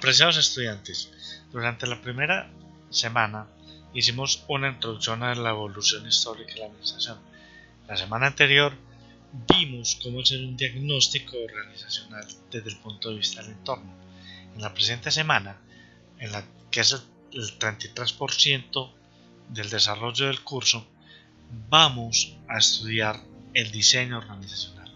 Apreciados estudiantes, durante la primera semana hicimos una introducción a la evolución histórica de la administración. La semana anterior vimos cómo hacer un diagnóstico organizacional desde el punto de vista del entorno. En la presente semana, que es el 33% del desarrollo del curso, vamos a estudiar el diseño organizacional,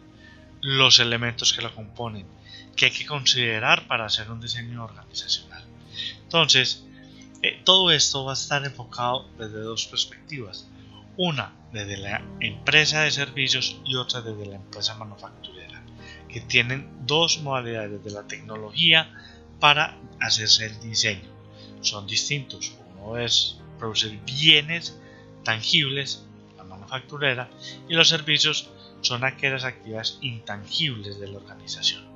los elementos que lo componen, que hay que considerar para hacer un diseño organizacional. Entonces, todo esto va a estar enfocado desde dos perspectivas. Una desde la empresa de servicios y otra desde la empresa manufacturera, que tienen dos modalidades de la tecnología para hacerse el diseño. Son distintos. Uno es producir bienes tangibles, la manufacturera, y los servicios son aquellas actividades intangibles de la organización.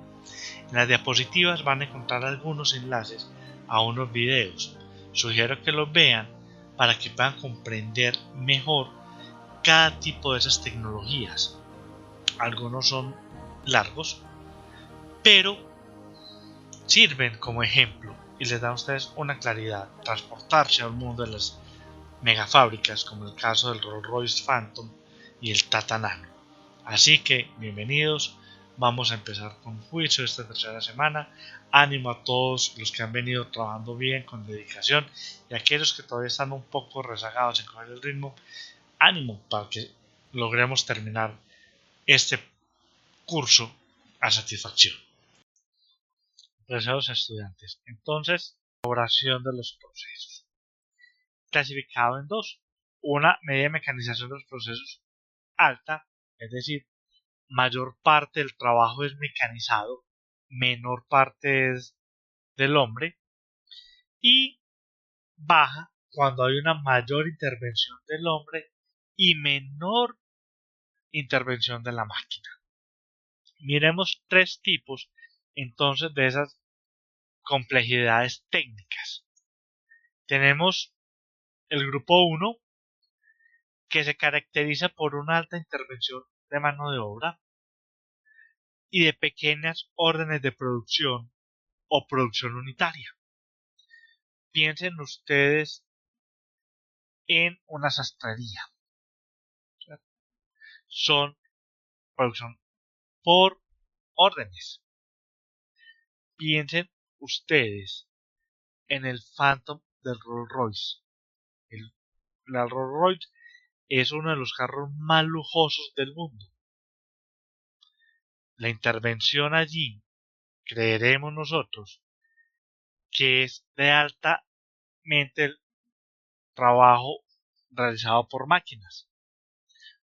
En las diapositivas van a encontrar algunos enlaces a unos videos. Sugiero que los vean para que puedan comprender mejor cada tipo de esas tecnologías. Algunos son largos, pero sirven como ejemplo y les dan a ustedes una claridad. Transportarse al mundo de las megafábricas, como el caso del Rolls-Royce Phantom y el Tata Nano. Así que, bienvenidos. Vamos a empezar con juicio esta tercera semana. Ánimo a todos los que han venido trabajando bien, con dedicación, y a aquellos que todavía están un poco rezagados en coger el ritmo. Ánimo para que logremos terminar este curso a satisfacción. Deseados estudiantes. Entonces, elaboración de los procesos. Clasificado en dos. Una, medida de mecanización de los procesos alta, es decir, mayor parte del trabajo es mecanizado, menor parte es del hombre, y baja cuando hay una mayor intervención del hombre y menor intervención de la máquina. Miremos tres tipos entonces de esas complejidades técnicas. Tenemos el grupo 1, que se caracteriza por una alta intervención de mano de obra y de pequeñas órdenes de producción o producción unitaria. Piensen ustedes en una sastrería. Son producción por órdenes. Piensen ustedes en el Phantom del Rolls-Royce. La Rolls-Royce es uno de los carros más lujosos del mundo. La intervención allí, creeremos nosotros, que es de altamente el trabajo realizado por máquinas.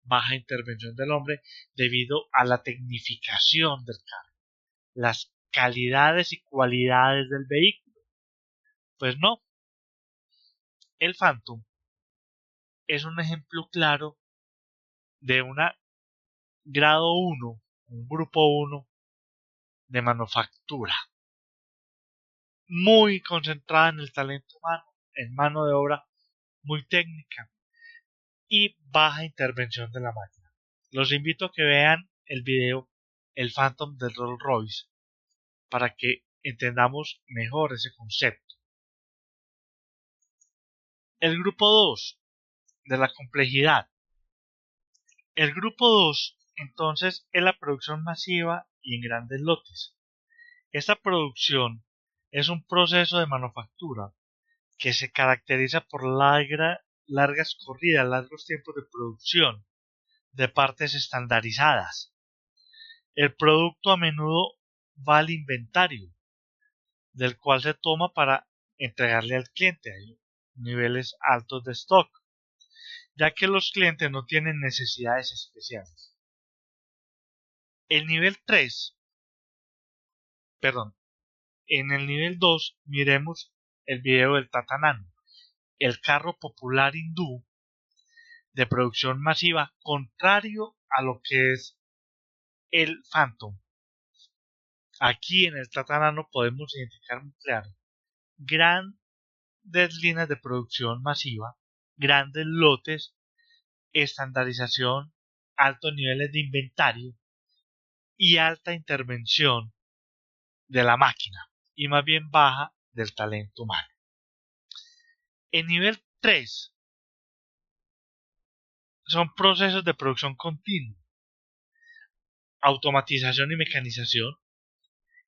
Baja intervención del hombre debido a la tecnificación del carro, las calidades y cualidades del vehículo. Pues no, el Phantom es un ejemplo claro de un grado 1, un grupo 1 de manufactura, muy concentrada en el talento humano, en mano de obra muy técnica y baja intervención de la máquina. Los invito a que vean el video El Phantom del Rolls-Royce para que entendamos mejor ese concepto. El grupo 2 de la complejidad. El grupo 2 entonces es la producción masiva y en grandes lotes. Esta producción es un proceso de manufactura que se caracteriza por largas corridas, largos tiempos de producción de partes estandarizadas. El producto a menudo va al inventario, del cual se toma para entregarle al cliente. Hay niveles altos de stock, ya que los clientes no tienen necesidades especiales. En el nivel 2 miremos el video del Tata Nano, el carro popular hindú de producción masiva, contrario a lo que es el Phantom. Aquí en el Tata Nano podemos identificar muy claro grandes líneas de producción masiva, grandes lotes, estandarización, altos niveles de inventario y alta intervención de la máquina. y más bien baja del talento humano. El nivel 3 son procesos de producción continua, automatización y mecanización,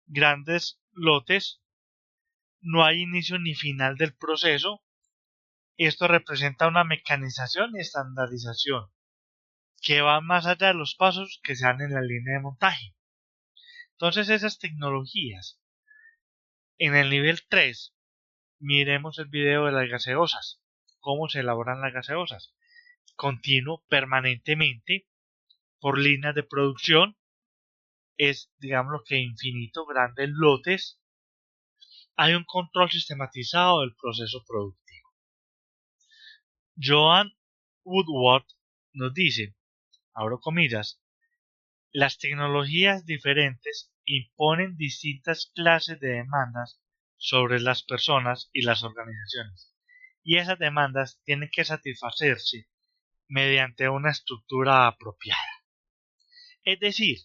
grandes lotes, no hay inicio ni final del proceso. Esto representa una mecanización y estandarización que va más allá de los pasos que se dan en la línea de montaje. Entonces esas tecnologías, en el nivel 3, miremos el video de las gaseosas, cómo se elaboran las gaseosas, continuo, permanentemente, por líneas de producción, es digamos lo que infinito, grandes lotes, hay un control sistematizado del proceso productivo. Joan Woodward nos dice, abro comillas, las tecnologías diferentes imponen distintas clases de demandas sobre las personas y las organizaciones, y esas demandas tienen que satisfacerse mediante una estructura apropiada. Es decir,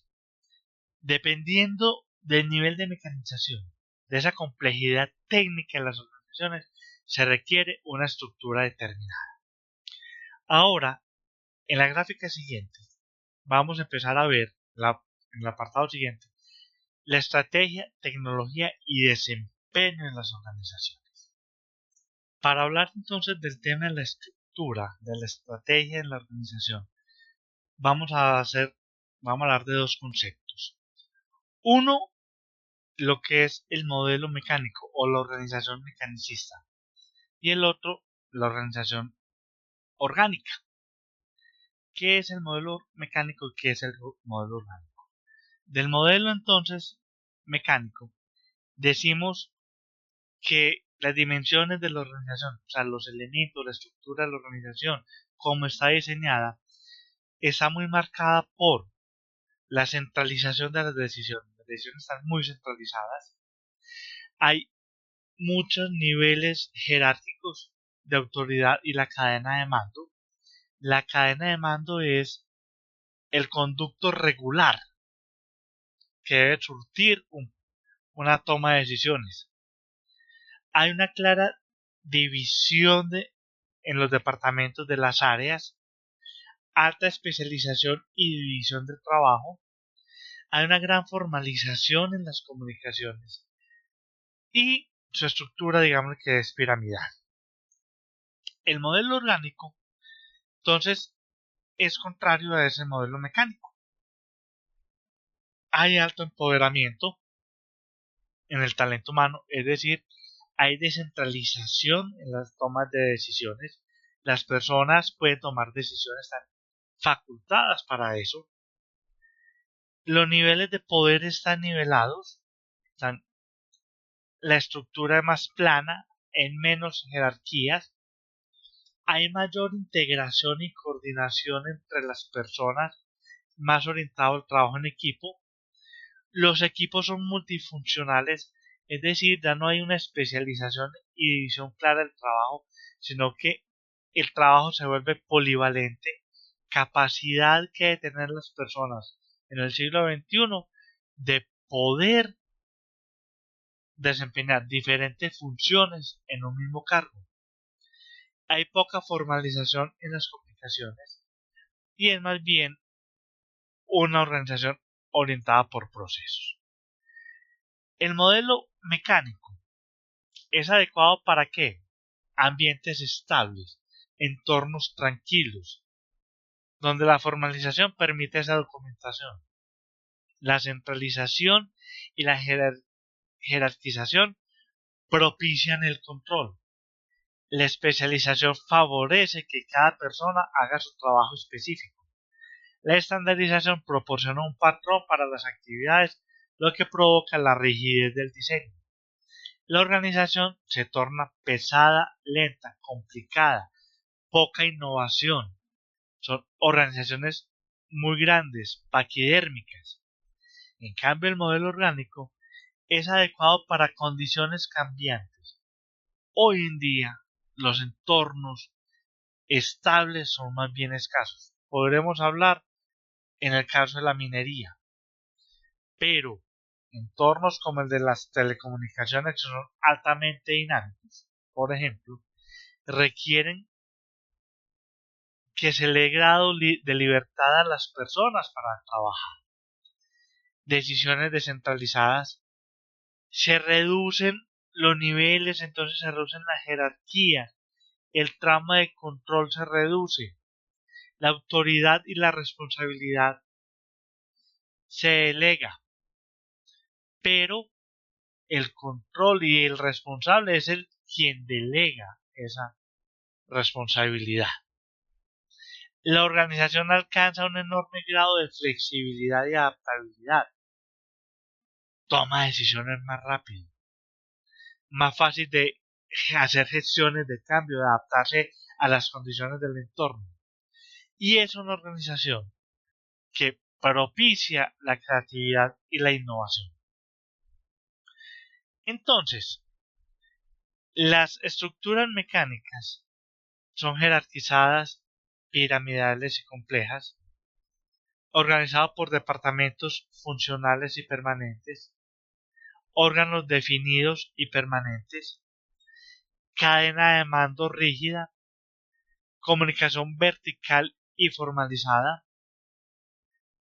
dependiendo del nivel de mecanización, de esa complejidad técnica en las organizaciones, se requiere una estructura determinada. Ahora, en la gráfica siguiente, vamos a empezar a ver en el apartado siguiente la estrategia, tecnología y desempeño en las organizaciones. Para hablar entonces del tema de la estructura, de la estrategia en la organización, vamos a hablar de dos conceptos. Uno, lo que es el modelo mecánico o la organización mecanicista, y el otro, la organización orgánica. ¿Qué es el modelo mecánico y qué es el modelo orgánico? Del modelo entonces mecánico decimos que las dimensiones de la organización, o sea, los elementos, la estructura de la organización, como está diseñada, está muy marcada por la centralización de las decisiones. Las decisiones están muy centralizadas. Hay muchos niveles jerárquicos de autoridad y la cadena de mando. La cadena de mando es el conducto regular que debe surtir una toma de decisiones. Hay una clara división en los departamentos de las áreas, alta especialización y división del trabajo. Hay una gran formalización en las comunicaciones y su estructura, digamos que es piramidal. El modelo orgánico, entonces, es contrario a ese modelo mecánico. Hay alto empoderamiento en el talento humano, es decir, hay descentralización en las tomas de decisiones. Las personas pueden tomar decisiones, están facultadas para eso. Los niveles de poder están nivelados, la estructura es más plana, en menos jerarquías. Hay mayor integración y coordinación entre las personas, más orientado al trabajo en equipo. Los equipos son multifuncionales, es decir, ya no hay una especialización y división clara del trabajo, sino que el trabajo se vuelve polivalente, capacidad que deben tener las personas en el siglo XXI de poder desempeñar diferentes funciones en un mismo cargo. Hay poca formalización en las comunicaciones y es más bien una organización orientada por procesos. El modelo mecánico es adecuado para ¿qué? Ambientes estables, entornos tranquilos, donde la formalización permite esa documentación. La centralización y la jerarquización propician el control. La especialización favorece que cada persona haga su trabajo específico. La estandarización proporciona un patrón para las actividades, lo que provoca la rigidez del diseño. La organización se torna pesada, lenta, complicada, poca innovación. Son organizaciones muy grandes, paquidérmicas. En cambio, el modelo orgánico es adecuado para condiciones cambiantes. Hoy en día, los entornos estables son más bien escasos. Podremos hablar en el caso de la minería, pero entornos como el de las telecomunicaciones, que son altamente dinámicos, por ejemplo, requieren que se le dé grado de libertad a las personas para trabajar. Decisiones descentralizadas, se reducen los niveles, entonces se reducen las jerarquías, el tramo de control se reduce, la autoridad y la responsabilidad se delega, pero el control y el responsable es el quien delega esa responsabilidad. La organización alcanza un enorme grado de flexibilidad y adaptabilidad. Toma decisiones más rápido, más fácil de hacer gestiones de cambio, de adaptarse a las condiciones del entorno. Y es una organización que propicia la creatividad y la innovación. Entonces, las estructuras mecánicas son jerarquizadas, piramidales y complejas, organizadas por departamentos funcionales y permanentes, órganos definidos y permanentes, cadena de mando rígida, comunicación vertical y formalizada,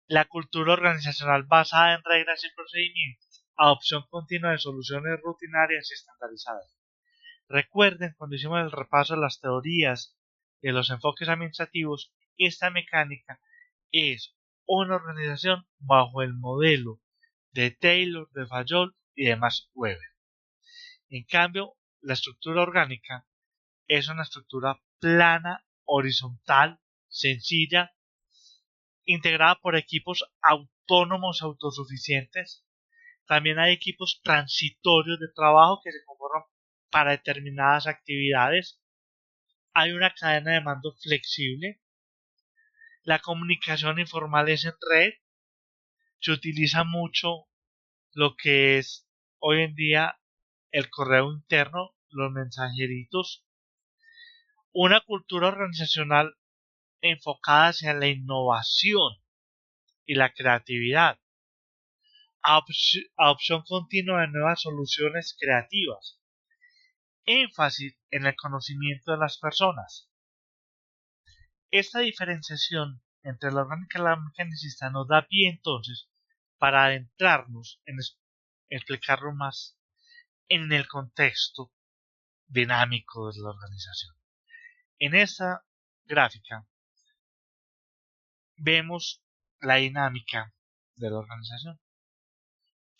la cultura organizacional basada en reglas y procedimientos, adopción continua de soluciones rutinarias y estandarizadas. Recuerden, cuando hicimos el repaso de las teorías de los enfoques administrativos, esta mecánica es una organización bajo el modelo de Taylor, de Fayol y de Max Weber. En cambio, la estructura orgánica es una estructura plana, horizontal, sencilla, integrada por equipos autónomos autosuficientes. También hay equipos transitorios de trabajo que se conforman para determinadas actividades. Hay una cadena de mando flexible. La comunicación informal es en red. Se utiliza mucho lo que es hoy en día el correo interno, los mensajeritos. Una cultura organizacional enfocada hacia la innovación y la creatividad. Adopción continua de nuevas soluciones creativas. Énfasis en el conocimiento de las personas. Esta diferenciación entre la orgánica y la mecanicista nos da pie entonces para adentrarnos en explicarlo más en el contexto dinámico de la organización. En esta gráfica vemos la dinámica de la organización.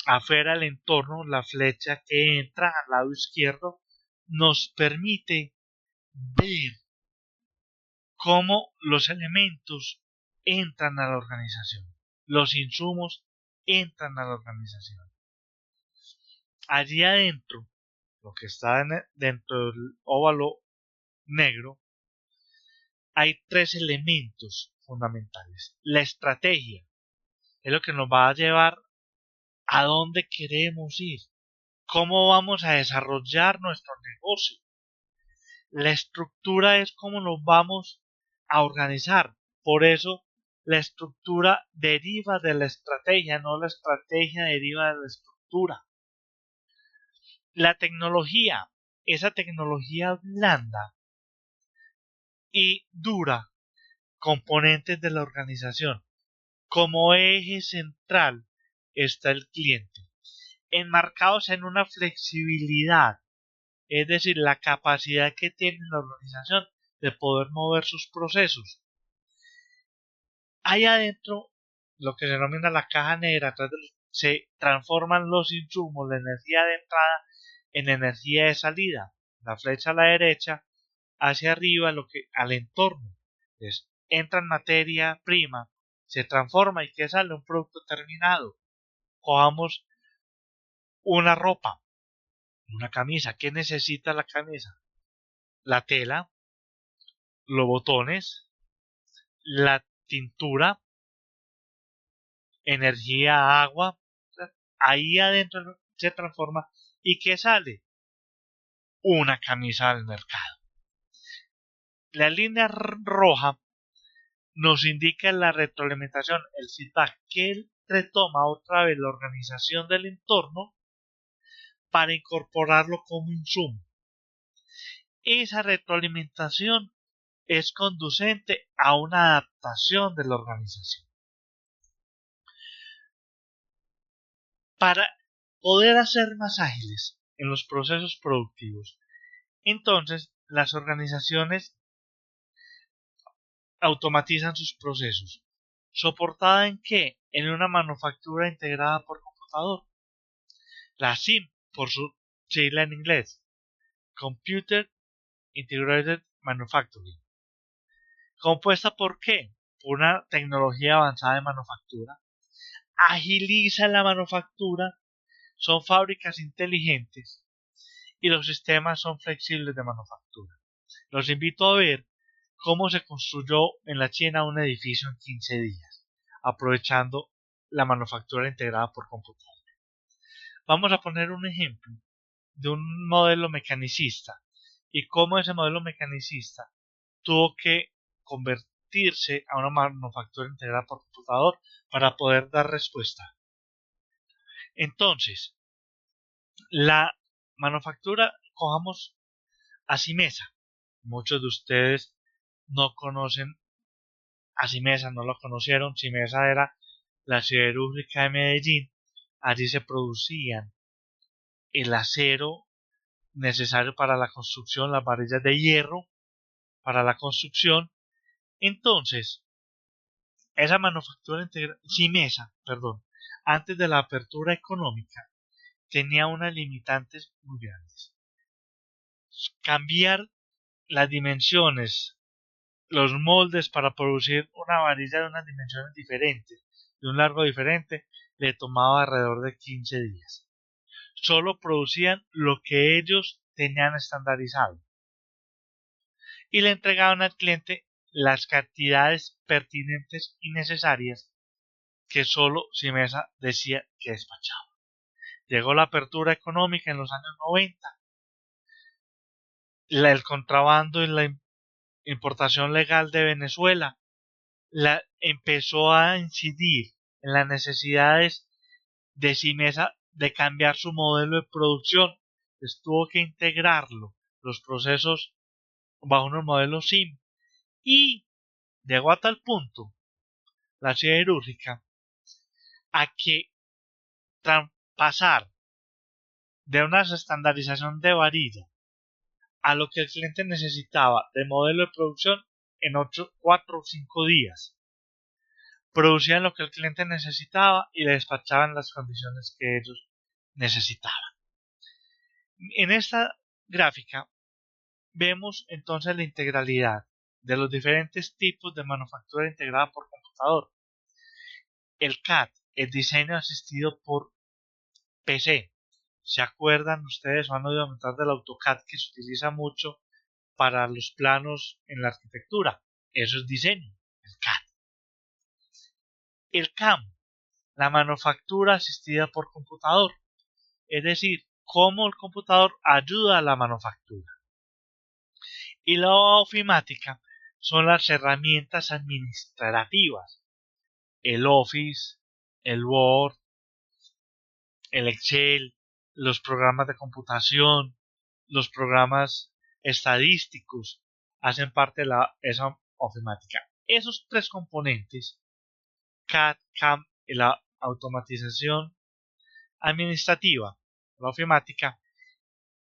Afuera el entorno, la flecha que entra al lado izquierdo nos permite ver cómo los elementos entran a la organización, los insumos entran a la organización. Allí adentro, lo que está dentro del óvalo negro, hay tres elementos fundamentales. La estrategia es lo que nos va a llevar a dónde queremos ir, cómo vamos a desarrollar nuestro negocio. La estructura es cómo nos vamos a organizar. Por eso la estructura deriva de la estrategia, no la estrategia deriva de la estructura. La tecnología, esa tecnología blanda y dura, componentes de la organización. Como eje central está el cliente, enmarcados en una flexibilidad, es decir, la capacidad que tiene la organización de poder mover sus procesos. Ahí adentro, lo que se denomina la caja negra, se transforman los insumos, la energía de entrada en energía de salida. La flecha a la derecha, hacia arriba, al entorno. Entonces, entra en materia prima, se transforma y que sale un producto terminado. Cojamos una ropa, una camisa. ¿Qué necesita la camisa? La tela, los botones, la tintura, energía, agua. Ahí adentro se transforma. ¿Y qué sale? Una camisa al mercado. La línea roja nos indica la retroalimentación, el feedback, qué retoma otra vez la organización del entorno para incorporarlo como insumo. Esa retroalimentación es conducente a una adaptación de la organización. Para poder hacer más ágiles en los procesos productivos, entonces las organizaciones automatizan sus procesos. ¿Soportada en qué? En una manufactura integrada por computador. La CIM, por su sigla en inglés, Computer Integrated Manufacturing. ¿Compuesta por qué? Por una tecnología avanzada de manufactura. Agiliza la manufactura, son fábricas inteligentes y los sistemas son flexibles de manufactura. Los invito a ver cómo se construyó en la China un edificio en 15 días, aprovechando la manufactura integrada por computador. Vamos a poner un ejemplo de un modelo mecanicista y cómo ese modelo mecanicista tuvo que convertirse a una manufactura integrada por computador para poder dar respuesta. Entonces, la manufactura, cojamos a Simesa. Muchos de ustedes no conocen a Simesa, no lo conocieron. Simesa era la siderúrgica de Medellín. Allí se producían el acero necesario para la construcción, las varillas de hierro para la construcción. Entonces, esa manufactura integrada, Simesa, perdón, antes de la apertura económica, tenía unas limitantes muy grandes. Cambiar las dimensiones, los moldes para producir una varilla de unas dimensiones diferentes, de un largo diferente, le tomaba alrededor de 15 días. Solo producían lo que ellos tenían estandarizado y le entregaban al cliente las cantidades pertinentes y necesarias que solo Simesa decía que despachaba. Llegó la apertura económica en los años 90, el contrabando y la importación legal de Venezuela empezó a incidir en las necesidades de Simesa de cambiar su modelo de producción. Tuvo que integrarlo, los procesos bajo unos modelos SIM, y llegó a tal punto la siderúrgica a que pasar de una estandarización de varilla a lo que el cliente necesitaba de modelo de producción en 4 o 5 días. Producían lo que el cliente necesitaba y le despachaban las condiciones que ellos necesitaban. En esta gráfica vemos entonces la integralidad de los diferentes tipos de manufactura integrada por computador. El CAD, el diseño asistido por PC. ¿Se acuerdan ustedes o han oído hablar del AutoCAD que se utiliza mucho para los planos en la arquitectura? Eso es diseño, el CAD. El CAM, la manufactura asistida por computador, es decir, cómo el computador ayuda a la manufactura. Y la ofimática son las herramientas administrativas, el Office, el Word, el Excel, los programas de computación, los programas estadísticos, hacen parte de esa ofimática. Esos tres componentes, CAD, CAM y la automatización administrativa, la ofimática,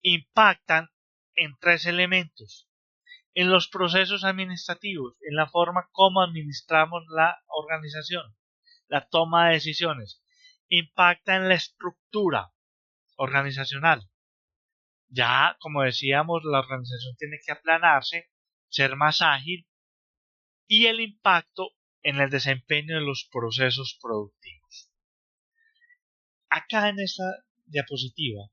impactan en tres elementos: en los procesos administrativos, en la forma como administramos la organización, la toma de decisiones, impacta en la estructura organizacional. Ya, como decíamos, la organización tiene que aplanarse, ser más ágil, y el impacto en el desempeño de los procesos productivos. Acá en esta diapositiva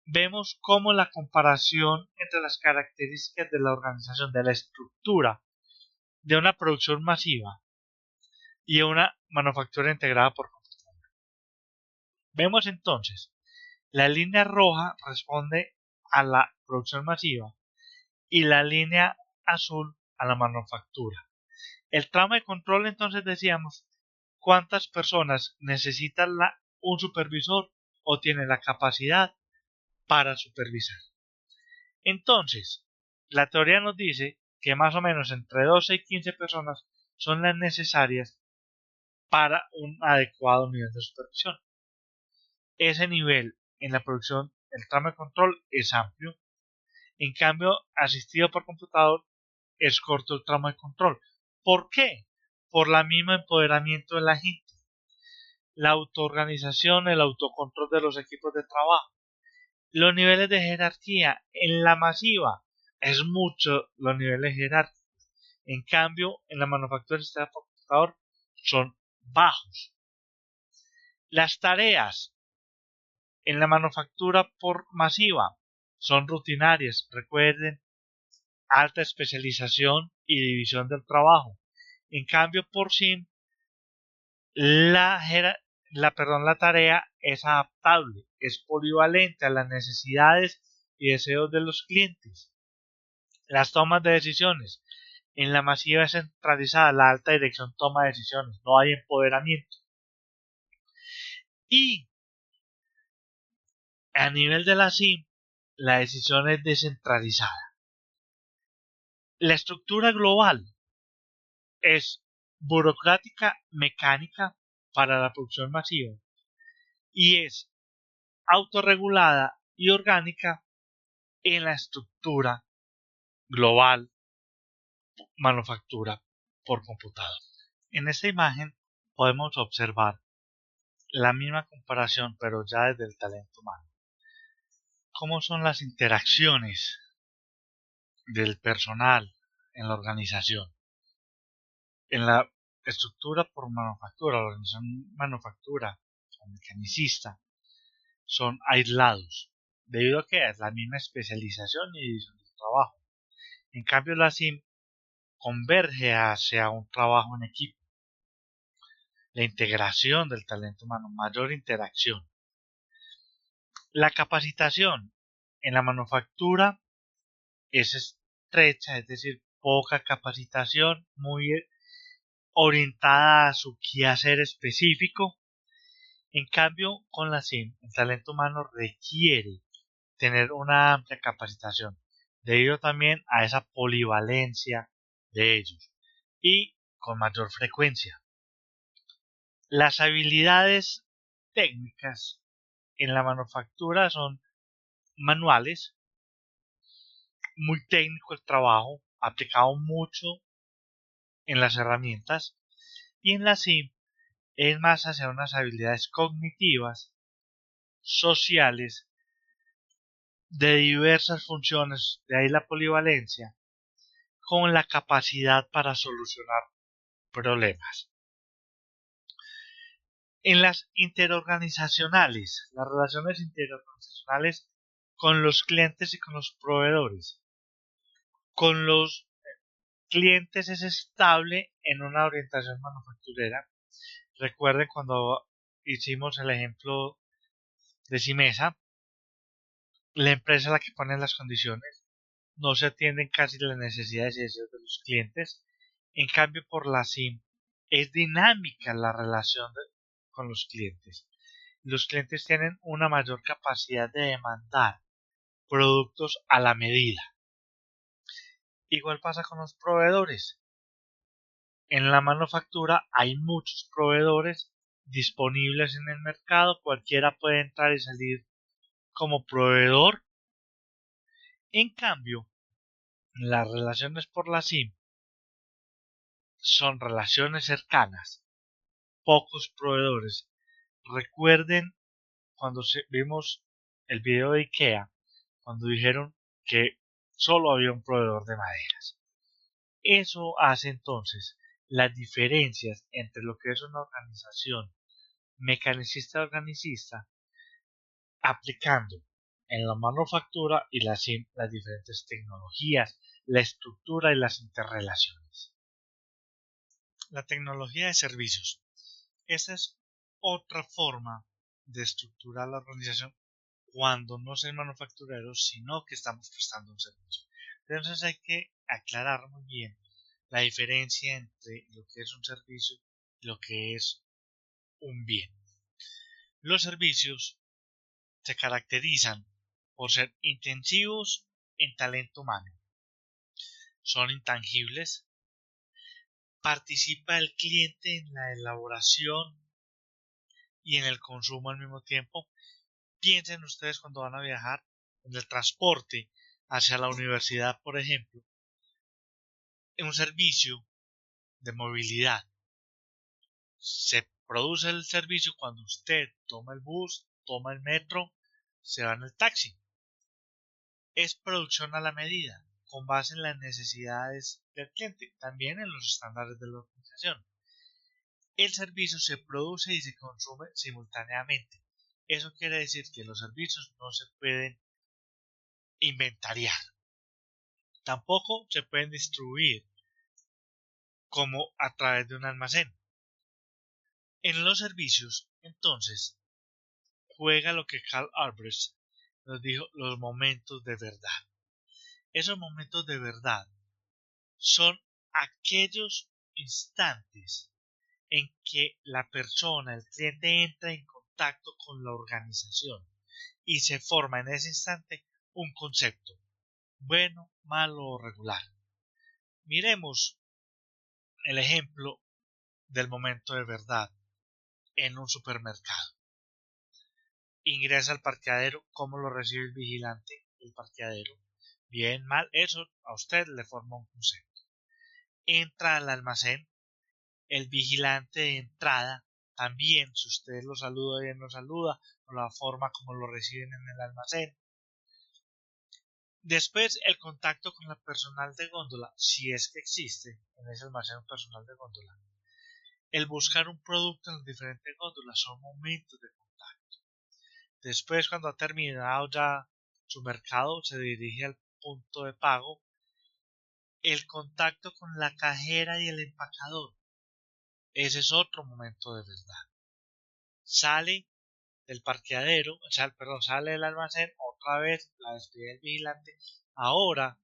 vemos cómo la comparación entre las características de la organización, de la estructura de una producción masiva y una manufactura integrada por computadora. Vemos entonces, la línea roja responde a la producción masiva y la línea azul a la manufactura. El tramo de control, entonces decíamos, cuántas personas necesita un supervisor o tiene la capacidad para supervisar. Entonces, la teoría nos dice que más o menos entre 12 y 15 personas son las necesarias para un adecuado nivel de supervisión. Ese nivel en la producción, el tramo de control es amplio. En cambio, asistido por computador es corto el tramo de control. ¿Por qué? Por la misma empoderamiento de la gente, la autoorganización, el autocontrol de los equipos de trabajo. Los niveles de jerarquía en la masiva es mucho los niveles jerárquicos. En cambio, en la manufactura asistida por computador son bajos. Las tareas en la manufactura por masiva son rutinarias. Recuerden, alta especialización y división del trabajo. En cambio, por SIM, la tarea es adaptable, es polivalente a las necesidades y deseos de los clientes. Las tomas de decisiones. En la masiva es centralizada, la alta dirección toma decisiones, no hay empoderamiento. Y a nivel de la SIM, la decisión es descentralizada. La estructura global es burocrática, mecánica para la producción masiva y es autorregulada y orgánica en la estructura global manufactura por computador. En esta imagen podemos observar la misma comparación, pero ya desde el talento humano. ¿Cómo son las interacciones del personal en la organización? En la estructura por manufactura, la organización manufactura o mecanicista, son aislados, debido a que es la misma especialización y división del trabajo. En cambio, la SIM converge hacia un trabajo en equipo. La integración del talento humano, mayor interacción. La capacitación en la manufactura es estrecha, es decir, poca capacitación, muy orientada a su quehacer específico. En cambio, con la SIM, el talento humano requiere tener una amplia capacitación, debido también a esa polivalencia de ellos y con mayor frecuencia. Las habilidades técnicas en la manufactura son manuales, muy técnico el trabajo, aplicado mucho en las herramientas, y en la SIM es más hacia unas habilidades cognitivas, sociales, de diversas funciones, de ahí la polivalencia, con la capacidad para solucionar problemas. En las interorganizacionales, las relaciones interorganizacionales con los clientes y con los proveedores. Con los clientes es estable en una orientación manufacturera. Recuerden cuando hicimos el ejemplo de Simesa, la empresa es la que pone las condiciones, no se atienden casi las necesidades y deseos de los clientes. En cambio, por la SIM es dinámica la relación con los clientes. Los clientes tienen una mayor capacidad de demandar productos a la medida. Igual pasa con los proveedores. En la manufactura hay muchos proveedores disponibles en el mercado, cualquiera puede entrar y salir como proveedor. En cambio, las relaciones por la SIM son relaciones cercanas, pocos proveedores. Recuerden cuando vimos el video de IKEA, cuando dijeron que solo había un proveedor de maderas. Eso hace entonces las diferencias entre lo que es una organización mecanicista-organicista aplicando en la manufactura y las diferentes tecnologías, la estructura y las interrelaciones. La tecnología de servicios. Esa es otra forma de estructurar la organización cuando no soy manufacturero, sino que estamos prestando un servicio. Entonces hay que aclarar muy bien la diferencia entre lo que es un servicio y lo que es un bien. Los servicios se caracterizan por ser intensivos en talento humano. Son intangibles. Participa el cliente en la elaboración y en el consumo al mismo tiempo. Piensen ustedes cuando van a viajar en el transporte hacia la universidad, por ejemplo, en un servicio de movilidad. Se produce el servicio cuando usted toma el bus, toma el metro, se va en el taxi. Es producción a la medida, con base en las necesidades del cliente, también en los estándares de la organización. El servicio se produce y se consume simultáneamente. Eso quiere decir que los servicios no se pueden inventariar. Tampoco se pueden distribuir como a través de un almacén. En los servicios, entonces, juega lo que Karl Albrecht nos dijo, los momentos de verdad. Esos momentos de verdad son aquellos instantes en que la persona, el cliente, entra en contacto con la organización y se forma en ese instante un concepto, bueno, malo o regular. Miremos el ejemplo del momento de verdad en un supermercado. Ingresa al parqueadero, ¿cómo lo recibe el vigilante del parqueadero? Bien, mal, eso a usted le forma un concepto. Entra al almacén, el vigilante de entrada también, si usted lo saluda bien, lo saluda, o la forma como lo reciben en el almacén. Después, el contacto con el personal de góndola, si es que existe en ese almacén un personal de góndola. El buscar un producto en las diferentes góndolas son momentos de contacto. Después, cuando ha terminado ya su mercado, se dirige al punto de pago. El contacto con la cajera y el empacador. Ese es otro momento de verdad. Sale del parqueadero, sale del almacén, otra vez la despide el vigilante. Ahora,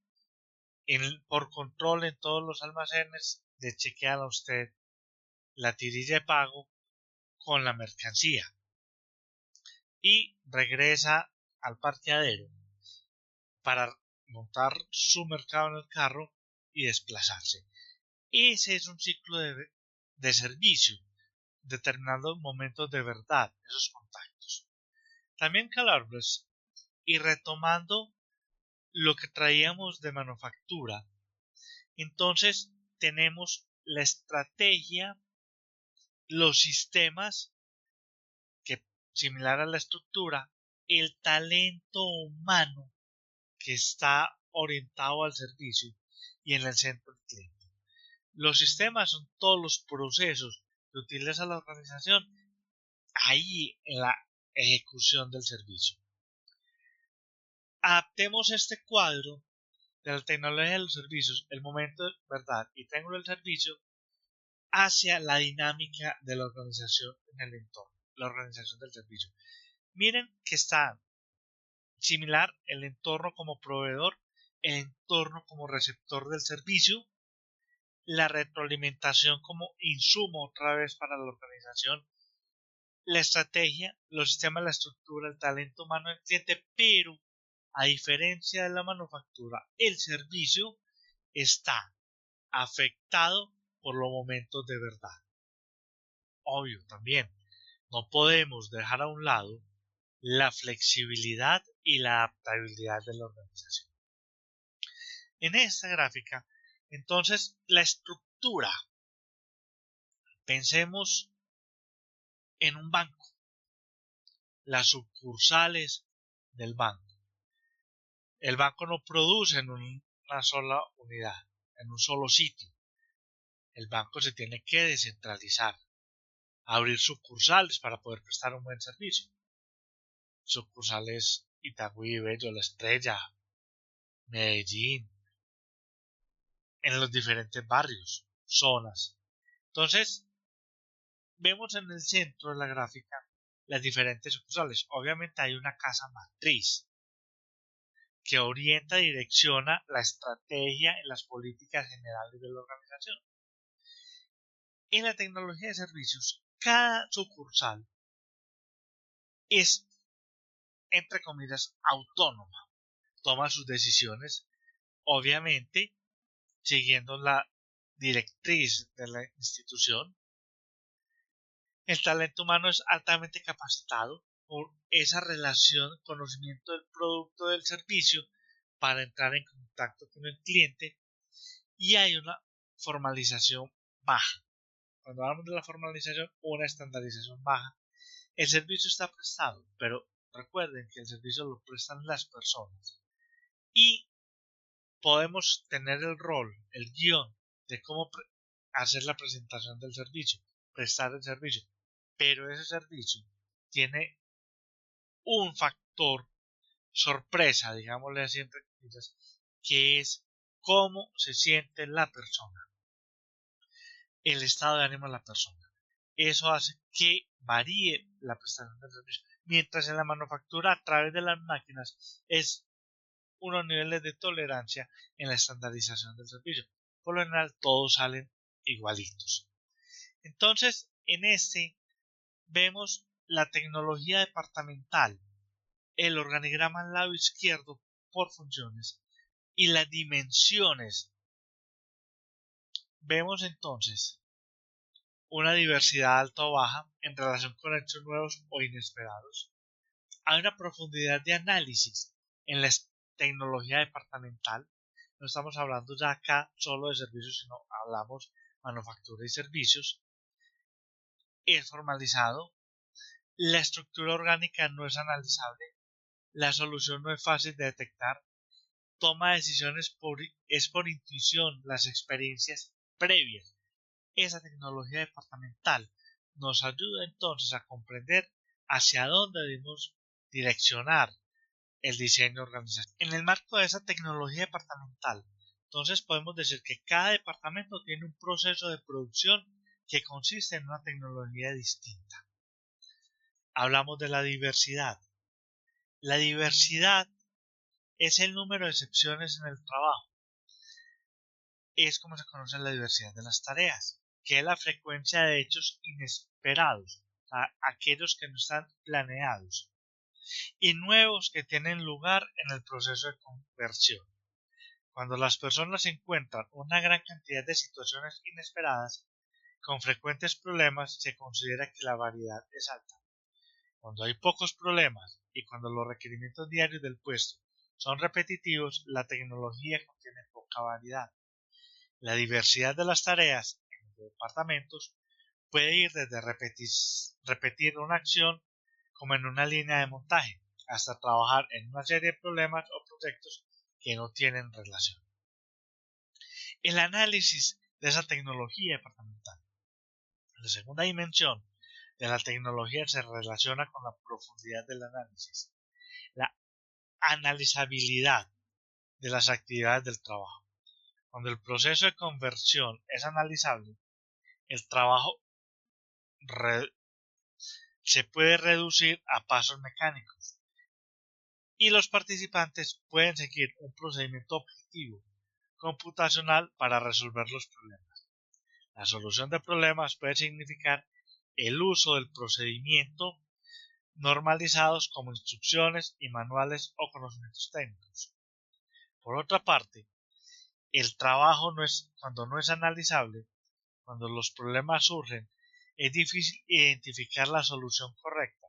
por control en todos los almacenes, le chequean a usted la tirilla de pago con la mercancía y regresa al parqueadero para montar su mercado en el carro y desplazarse. Ese es un ciclo de servicio, determinando momentos de verdad, esos contactos. También Calarbres, y retomando lo que traíamos de manufactura, entonces tenemos la estrategia, los sistemas, que similar a la estructura, el talento humano que está orientado al servicio y en el centro del cliente. Los sistemas son todos los procesos que utiliza la organización ahí en la ejecución del servicio. Adaptemos este cuadro de la tecnología de los servicios, el momento de verdad y triángulo del servicio, hacia la dinámica de la organización en el entorno, la organización del servicio. Miren que está similar el entorno como proveedor, el entorno como receptor del servicio, la retroalimentación como insumo otra vez para la organización, la estrategia, los sistemas, la estructura, el talento humano del cliente, pero a diferencia de la manufactura, el servicio está afectado por los momentos de verdad. Obvio también, no podemos dejar a un lado la flexibilidad y la adaptabilidad de la organización. En esta gráfica, entonces, la estructura. Pensemos en un banco, las sucursales del banco. El banco no produce en una sola unidad, en un solo sitio. El banco se tiene que descentralizar, abrir sucursales para poder prestar un buen servicio. Sucursales Itagüí, Bello, La Estrella, Medellín, en los diferentes barrios, zonas. Entonces, vemos en el centro de la gráfica las diferentes sucursales. Obviamente hay una casa matriz que orienta y direcciona la estrategia y las políticas generales de la organización. En la tecnología de servicios, cada sucursal es, entre comillas, autónoma. Toma sus decisiones, obviamente, siguiendo la directriz de la institución. El talento humano es altamente capacitado por esa relación, conocimiento del producto del servicio para entrar en contacto con el cliente, y hay una formalización baja. Cuando hablamos de la formalización, una estandarización baja. El servicio está prestado, pero recuerden que el servicio lo prestan las personas y podemos tener el rol, el guión de cómo hacer la presentación del servicio, prestar el servicio, pero ese servicio tiene un factor sorpresa, digámosle así entre comillas, que es cómo se siente la persona, el estado de ánimo de la persona. Eso hace que varíe la prestación del servicio, mientras en la manufactura a través de las máquinas es unos niveles de tolerancia en la estandarización del servicio. Por lo general todos salen igualitos. Entonces en este vemos la tecnología departamental, el organigrama al lado izquierdo por funciones y las dimensiones. Vemos entonces una diversidad alta o baja en relación con hechos nuevos o inesperados. Hay una profundidad de análisis en la tecnología departamental. No estamos hablando ya acá solo de servicios, sino hablamos manufactura y servicios. Es formalizado. La estructura orgánica no es analizable. La solución no es fácil de detectar. Toma decisiones es por intuición, las experiencias previas. Esa tecnología departamental nos ayuda entonces a comprender hacia dónde debemos direccionar el diseño organizacional. En el marco de esa tecnología departamental, entonces podemos decir que cada departamento tiene un proceso de producción que consiste en una tecnología distinta. Hablamos de la diversidad. La diversidad es el número de excepciones en el trabajo. Es como se conoce la diversidad de las tareas, que es la frecuencia de hechos inesperados, aquellos que no están planeados, y nuevos que tienen lugar en el proceso de conversión. Cuando las personas encuentran una gran cantidad de situaciones inesperadas con frecuentes problemas, se considera que la variedad es alta. Cuando hay pocos problemas y cuando los requerimientos diarios del puesto son repetitivos, la tecnología contiene poca variedad. La diversidad de las tareas en los departamentos puede ir desde repetir una acción como en una línea de montaje, hasta trabajar en una serie de problemas o proyectos que no tienen relación. El análisis de esa tecnología departamental. La segunda dimensión de la tecnología se relaciona con la profundidad del análisis, la analizabilidad de las actividades del trabajo. Cuando el proceso de conversión es analizable, el trabajo se puede reducir a pasos mecánicos y los participantes pueden seguir un procedimiento objetivo computacional para resolver los problemas. La solución de problemas puede significar el uso del procedimiento normalizados como instrucciones y manuales o conocimientos técnicos. Por otra parte, el trabajo cuando no es analizable, cuando los problemas surgen, es difícil identificar la solución correcta.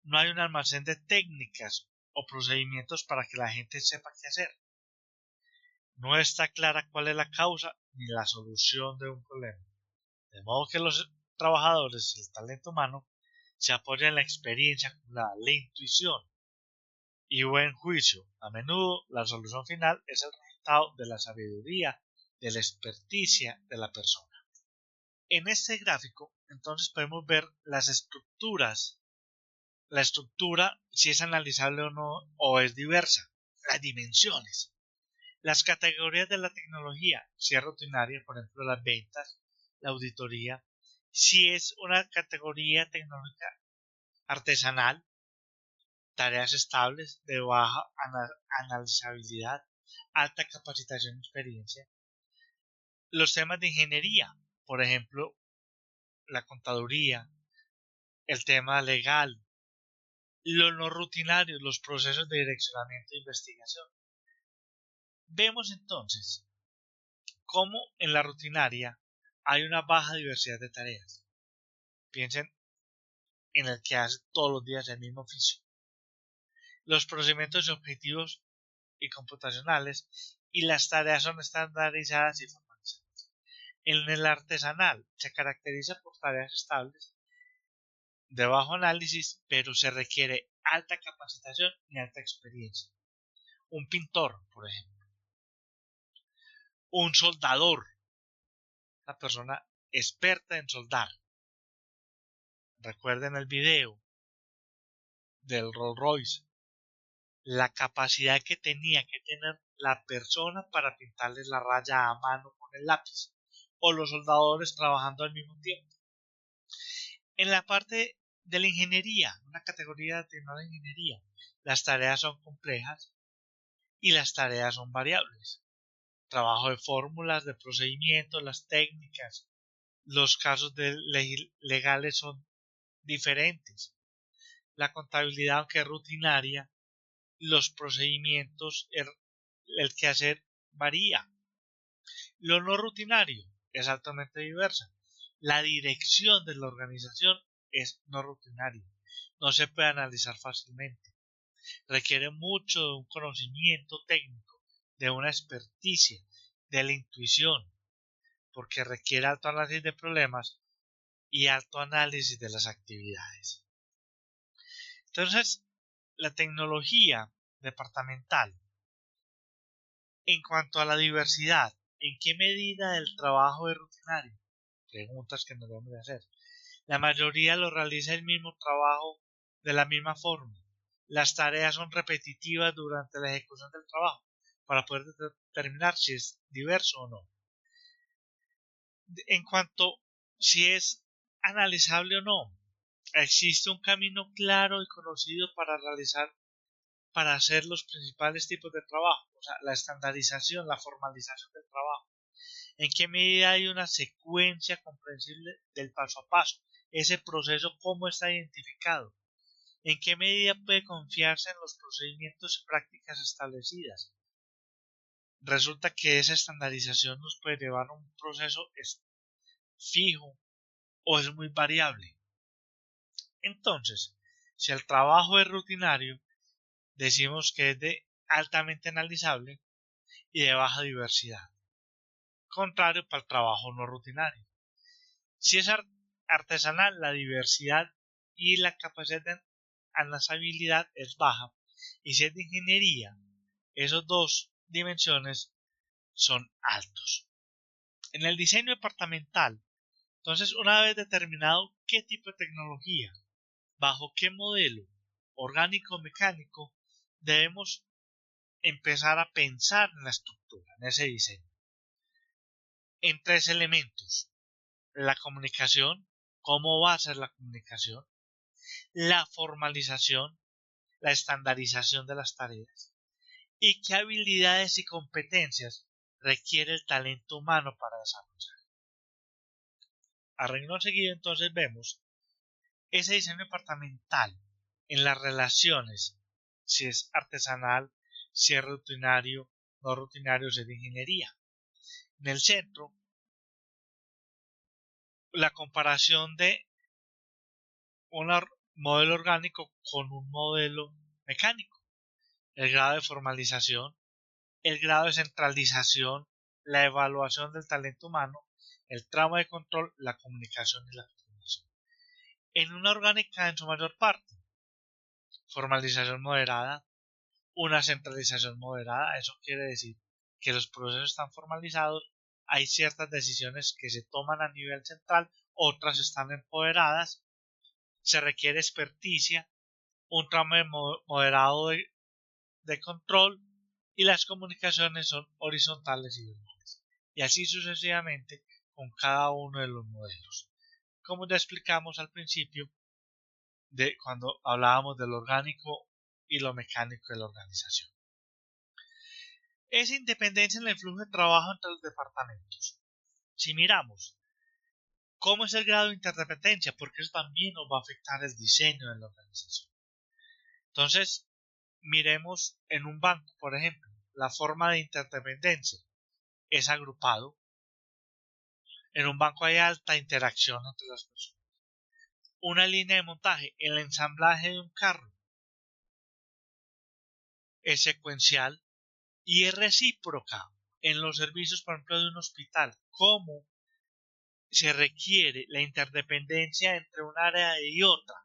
No hay un almacén de técnicas o procedimientos para que la gente sepa qué hacer. No está clara cuál es la causa ni la solución de un problema. De modo que los trabajadores del talento humano se apoyan en la experiencia acumulada, la intuición y buen juicio. A menudo la solución final es el resultado de la sabiduría, de la experticia de la persona. En este gráfico, entonces podemos ver las estructuras. La estructura, si es analizable o no, o es diversa. Las dimensiones. Las categorías de la tecnología, si es rutinaria, por ejemplo, las ventas, la auditoría. Si es una categoría tecnológica artesanal, tareas estables, de baja analizabilidad, alta capacitación y experiencia. Los temas de ingeniería, por ejemplo, la contaduría, el tema legal, lo no rutinario, los procesos de direccionamiento e investigación. Vemos entonces cómo en la rutinaria hay una baja diversidad de tareas. Piensen en el que hace todos los días el mismo oficio. Los procedimientos objetivos y computacionales y las tareas son estandarizadas y formalizadas. En el artesanal se caracteriza por tareas estables de bajo análisis, pero se requiere alta capacitación y alta experiencia. Un pintor, por ejemplo. Un soldador, una persona experta en soldar. Recuerden el video del Rolls Royce, la capacidad que tenía que tener la persona para pintarles la raya a mano con el lápiz, o los soldadores trabajando al mismo tiempo. En la parte de la ingeniería, una categoría de la ingeniería, las tareas son complejas y las tareas son variables. Trabajo de fórmulas, de procedimientos, las técnicas, los casos legales son diferentes. La contabilidad, aunque es rutinaria, los procedimientos, el quehacer varía. Lo no rutinario es altamente diverso. La dirección de la organización es no rutinaria. No se puede analizar fácilmente. Requiere mucho de un conocimiento técnico, de una experticia, de la intuición, porque requiere alto análisis de problemas y alto análisis de las actividades. Entonces, la tecnología departamental, en cuanto a la diversidad, ¿en qué medida el trabajo es rutinario? Preguntas que nos debemos de hacer. La mayoría lo realiza el mismo trabajo de la misma forma. Las tareas son repetitivas durante la ejecución del trabajo para poder determinar si es diverso o no. En cuanto si es analizable o no, existe un camino claro y conocido para hacer los principales tipos de trabajo, o sea, la estandarización, la formalización del trabajo. ¿En qué medida hay una secuencia comprensible del paso a paso? Ese proceso, ¿cómo está identificado? ¿En qué medida puede confiarse en los procedimientos y prácticas establecidas? Resulta que esa estandarización nos puede llevar a un proceso fijo o es muy variable. Entonces, si el trabajo es rutinario, decimos que es de altamente analizable y de baja diversidad. Contrario para el trabajo no rutinario. Si es artesanal, la diversidad y la capacidad de analizabilidad es baja. Y si es de ingeniería, esas dos dimensiones son altos. En el diseño departamental, entonces, una vez determinado qué tipo de tecnología, bajo qué modelo, orgánico o mecánico, debemos empezar a pensar en la estructura, en ese diseño. En tres elementos: la comunicación, cómo va a ser la comunicación, la formalización, la estandarización de las tareas, y qué habilidades y competencias requiere el talento humano para desarrollar. A renglón seguido, entonces, vemos ese diseño departamental en las relaciones, si es artesanal, si es rutinario, no rutinario, si es de ingeniería. En el centro, la comparación de un modelo orgánico con un modelo mecánico, el grado de formalización, el grado de centralización, la evaluación del talento humano, el tramo de control, la comunicación y la coordinación. En una orgánica, en su mayor parte, formalización moderada, una centralización moderada. Eso quiere decir que los procesos están formalizados, hay ciertas decisiones que se toman a nivel central, otras están empoderadas, se requiere experticia, un tramo moderado de control, y las comunicaciones son horizontales y verticales. Y así sucesivamente con cada uno de los modelos. Como ya explicamos al principio, de cuando hablábamos del orgánico y lo mecánico de la organización. Esa independencia en el flujo de trabajo entre los departamentos. Si miramos ¿Cómo es el grado de interdependencia? Porque eso también nos va a afectar el diseño de la organización. Entonces, miremos en un banco, por ejemplo, la forma de interdependencia es agrupado. En un banco hay alta interacción entre las personas. Una línea de montaje, el ensamblaje de un carro es secuencial y es recíproca en los servicios, por ejemplo, de un hospital. ¿Cómo se requiere la interdependencia entre un área y otra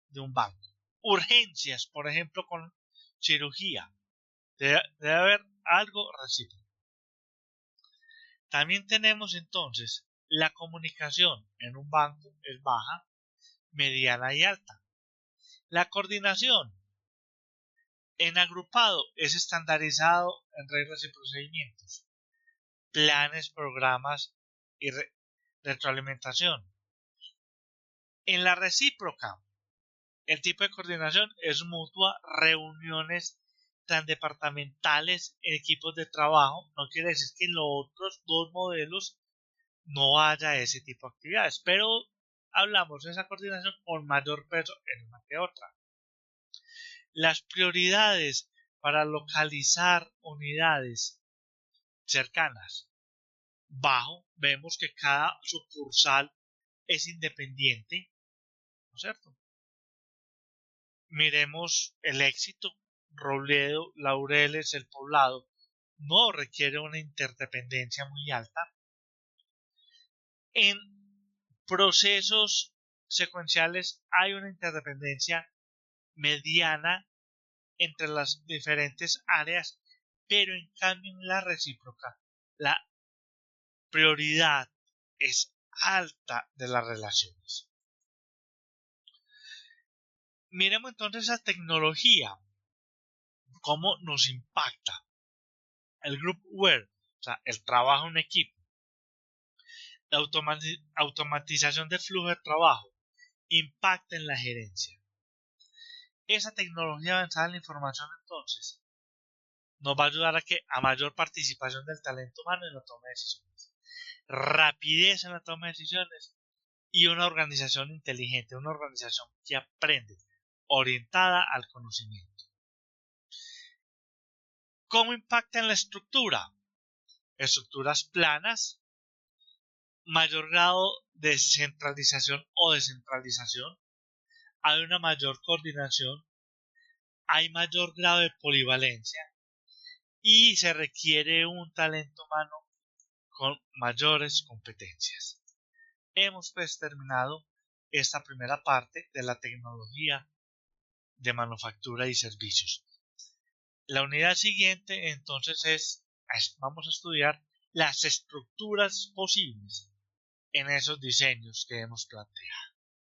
de un banco? Urgencias, por ejemplo, con cirugía. Debe haber algo recíproco. También tenemos entonces la comunicación en un banco es baja, mediana y alta. La coordinación en agrupado es estandarizado en reglas y procedimientos, planes, programas y retroalimentación. En la recíproca, el tipo de coordinación es mutua, reuniones transdepartamentales en equipos de trabajo. No quiere decir que en los otros dos modelos no haya ese tipo de actividades, pero hablamos de esa coordinación con mayor peso en una que otra. Las prioridades para localizar unidades cercanas. Bajo, vemos que cada sucursal es independiente, ¿no es cierto? Miremos el éxito. Robledo, Laureles, El Poblado no requiere una interdependencia muy alta. En procesos secuenciales hay una interdependencia mediana entre las diferentes áreas, pero en cambio en la recíproca la prioridad es alta de las relaciones. Miremos entonces la tecnología, cómo nos impacta. El group work, o sea, el trabajo en equipo, la automatización del flujo de trabajo, impacta en la gerencia. Esa tecnología avanzada en la información entonces nos va a ayudar a mayor participación del talento humano en la toma de decisiones, rapidez en la toma de decisiones y una organización inteligente, una organización que aprende, orientada al conocimiento. ¿Cómo impacta en la estructura? Estructuras planas, mayor grado de centralización o descentralización, hay una mayor coordinación, hay mayor grado de polivalencia y se requiere un talento humano con mayores competencias. Hemos pues terminado esta primera parte de la tecnología de manufactura y servicios. La unidad siguiente entonces vamos a estudiar las estructuras posibles en esos diseños que hemos planteado.